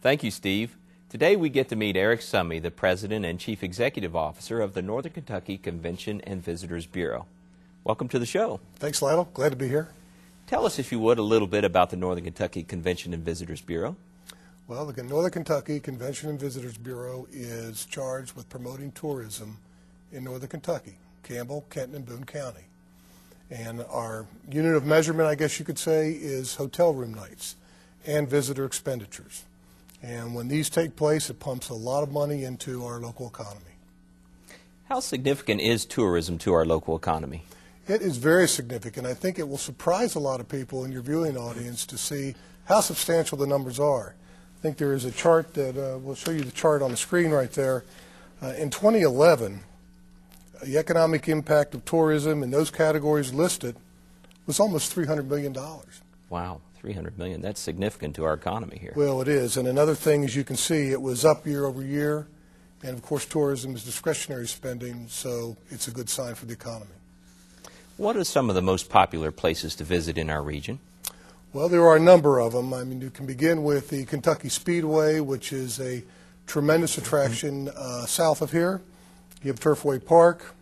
Thank you, Steve. Today we get to meet Eric Summey, the President and Chief Executive Officer of the Northern Kentucky Convention and Visitors Bureau. Welcome to the show. Thanks, Lionel. Glad to be here. Tell us, if you would, a little bit about the Northern Kentucky Convention and Visitors Bureau. Well, the Northern Kentucky Convention and Visitors Bureau is charged with promoting tourism in Northern Kentucky, Campbell, Kenton, and Boone County. And our unit of measurement, I guess you could say, is hotel room nights and visitor expenditures. And when these take place, it pumps a lot of money into our local economy. How significant is tourism to our local economy? It is very significant. I think it will surprise a lot of people in your viewing audience to see how substantial the numbers are. I think there is a chart that we'll show you the chart on the screen right there. In 2011, the economic impact of tourism in those categories listed was almost $300 million. Wow, $300 million. That's significant to our economy here. Well, it is. And another thing, as you can see, it was up year over year. And, of course, tourism is discretionary spending, so it's a good sign for the economy. What are some of the most popular places to visit in our region? Well, there are a number of them. I mean, you can begin with the Kentucky Speedway, which is a tremendous attraction south of here. You have Turfway Park,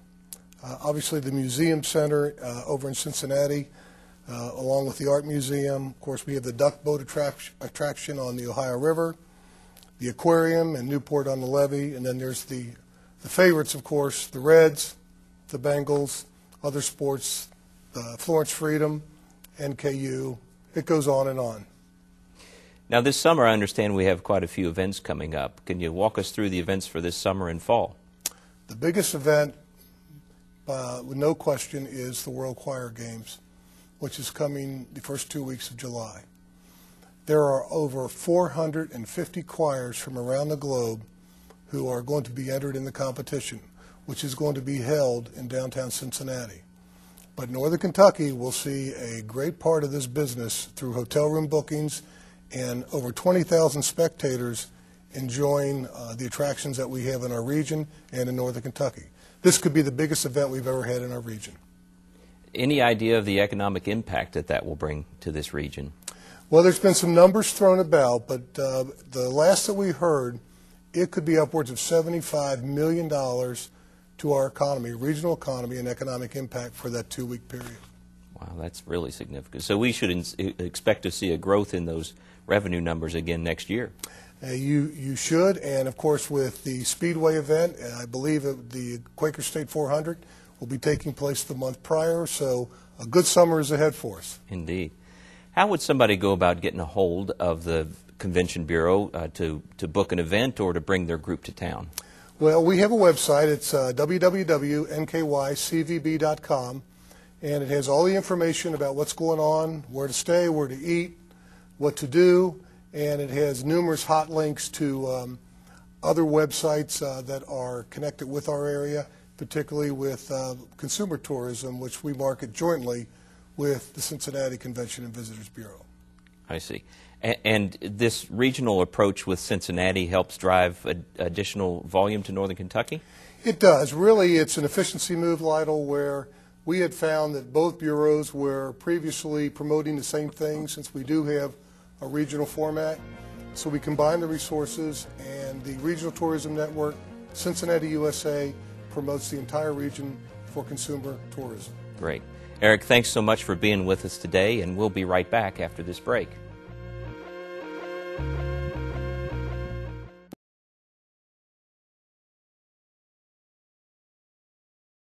obviously the Museum Center over in Cincinnati, along with the Art Museum. Of course, we have the duck boat attraction on the Ohio River, the aquarium in Newport on the Levee, and then there's the favorites, of course, the Reds, the Bengals, other sports, Florence Freedom, NKU. It goes on and on. Now, this summer, I understand we have quite a few events coming up. Can you walk us through the events for this summer and fall? The biggest event, with no question, is the World Choir Games, which is coming the first 2 weeks of July. There are over 450 choirs from around the globe who are going to be entered in the competition, which is going to be held in downtown Cincinnati. But Northern Kentucky will see a great part of this business through hotel room bookings and over 20,000 spectators enjoying the attractions that we have in our region and in Northern Kentucky. This could be the biggest event we've ever had in our region. Any idea of the economic impact that will bring to this region? Well, there's been some numbers thrown about, but the last that we heard, it could be upwards of $75 million to our economy, regional economy, and economic impact for that 2-week period. Wow, that's really significant. So we should expect to see a growth in those revenue numbers again next year. You should, and of course with the Speedway event, I believe the Quaker State 400 will be taking place the month prior, so a good summer is ahead for us. Indeed. How would somebody go about getting a hold of the Convention Bureau to book an event or to bring their group to town? Well, we have a website. It's www.nkycvb.com, and it has all the information about what's going on, where to stay, where to eat, what to do, and it has numerous hot links to other websites that are connected with our area, particularly with consumer tourism, which we market jointly with the Cincinnati Convention and Visitors Bureau. I see. And this regional approach with Cincinnati helps drive additional volume to Northern Kentucky? It does. Really, it's an efficiency move, Lytle, where we had found that both bureaus were previously promoting the same thing, since we do have a regional format. So we combine the resources, and the Regional Tourism Network, Cincinnati, USA, promotes the entire region for consumer tourism. Great. Eric, thanks so much for being with us today, and we'll be right back after this break.